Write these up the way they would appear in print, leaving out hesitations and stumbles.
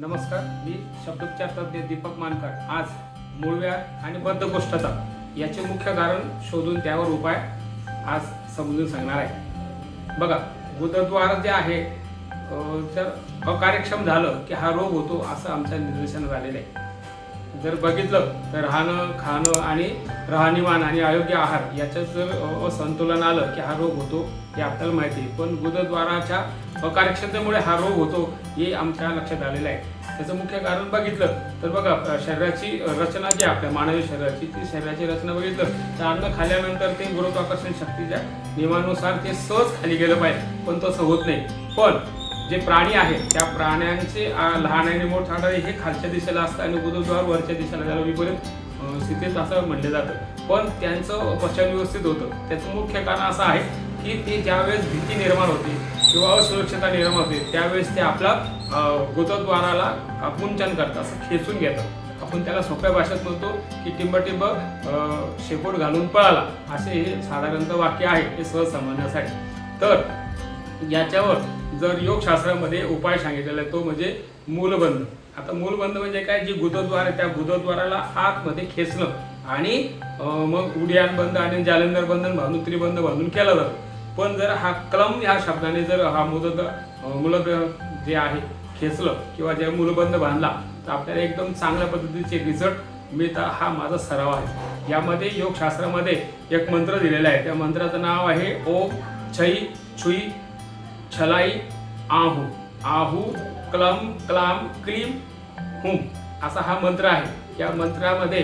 नमस्कार, मी शब्दोपचार तज्ञ दीपक मानकर आज मूळव्याध आणि बद्धकोष्ठता याचे मुख्य कारण शोधून त्यावर उपाय आज समजून सांगणार आहे। बघा, गुदद्वार जे आहे जर अकार्यक्षम झालं की हा रोग होतो असं आमच्या निदर्शनास आलेलं आहे। जर बघितलं तर राहणं, खाणं आणि राहणीमान आणि अयोग्य आहार याच्यात जर असंतुलन आलं की हा रोग होतो हे आपल्याला माहिती आहे। पण गुदद्वाराच्या अकार्यक्षमतेमुळे हा रोग होतो हे आमच्या लक्षात आलेलं आहे। त्याचं मुख्य कारण बघितलं तर बघा, शरीराची रचना जी आपल्या मानवी शरीराची ती शरीराची रचना बघितलं तर अन्न खाल्ल्यानंतर ते गुरुत्वाकर्षण शक्तीच्या नियमानुसार ते सहज खाली गेलं पाहिजे, पण तसं होत नाही। पण जे प्राणी आहेत त्या प्राण्यांचे लहान आणि मोठे हे खालच्या दिशेला असतं आणि गुदद्वार वरच्या दिशेला, त्याला विपरीत स्थितीत असं म्हटलं जातं। पण त्यांचं पचन व्यवस्थित होतं। त्याचं मुख्य कारण असं आहे की ते ज्यावेळेस भीती निर्माण होते किंवा असुरक्षता निर्माण होते त्यावेळेस ते आपला गुदद्वाराला आकुंचन करतात, असं खेचून घेतात। आपण त्याला सोप्या भाषेत म्हणतो की टिंब शेपूट घालून पळाला, असे हे साधारणतः वाक्य आहे हे सहज समजण्यासाठी। तर याच्यावर जर योगशास्त्रामध्ये उपाय सांगितलेला आहे तो म्हणजे मूलबंध। आता मूलबंध म्हणजे काय, जी गुदद्वार आहे त्या गुदद्वाराला आतमध्ये खेचणं आणि मग उड्डाण बंद आणि जालंधर बंधन बांधून त्रिबंध बांधून केला जातो। पण जर हा कलम या शब्दाने जर हा मूलद जे आहे खेचलं किंवा जे मूलबंध बांधला तर आपल्याला एकदम चांगल्या पद्धतीचे रिझल्ट मिळतात। हा माझा सराव आहे। यामध्ये योगशास्त्रामध्ये एक मंत्र दिलेला आहे, त्या मंत्राचं नाव आहे ओम छै छुई छलाई आहू आहू क्लम क्लाम क्लीम हुम असा हा मंत्र आहे। या मंत्रामध्ये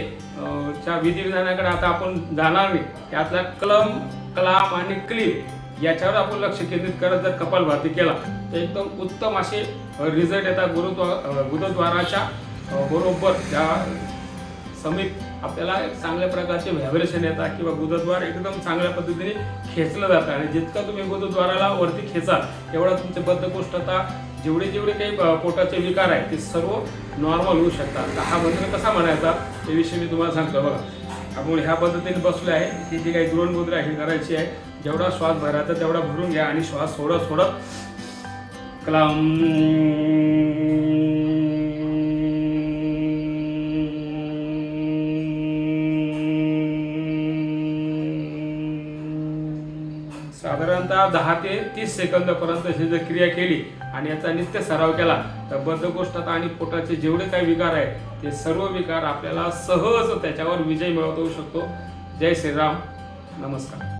च्या विधिविधानाकडे आता आपण जाणार नाही। त्यातला क्लम क्लाम आणि क्लीम याच्यावर आपण लक्ष केंद्रित करत जर कपालभाती केला तर एकदम उत्तम असे रिझल्ट येतात। गुरुद्वाराच्या बरोबर त्या समीप आपल्याला चांगल्या प्रकारचे व्हायब्रेशन येतात किंवा गुदद्वार एकदम चांगल्या पद्धतीने खेचलं जातं। आणि जितकं तुम्ही गुदद्वाराला वरती खेचाल तेवढा तुमचे बद्धकोष्ठता जेवढे काही पोटाचे विकार आहेत ते सर्व नॉर्मल होऊ शकतात। हा मंत्र कसा म्हणायचा याविषयी मी तुम्हाला सांगतो। बघा, आपण ह्या पद्धतीने बसलो आहे, ही जी काही द्रोण मुद्रा ही करायची आहे। जेवढा श्वास भरायचा तेवढा भरून घ्या आणि श्वास सोडत क्लाम साधारणतः 10 ते 30 सेकंदापर्यंत ही जर क्रिया केली आणि याचा नित्य सराव केला तर बद्धकोष्ठता आणि पोटाचे जेवढे काही विकार आहेत ते सर्व विकार आपल्याला सहज त्याच्यावर विजय मिळवता येऊ शकतो। जय श्रीराम, नमस्कार।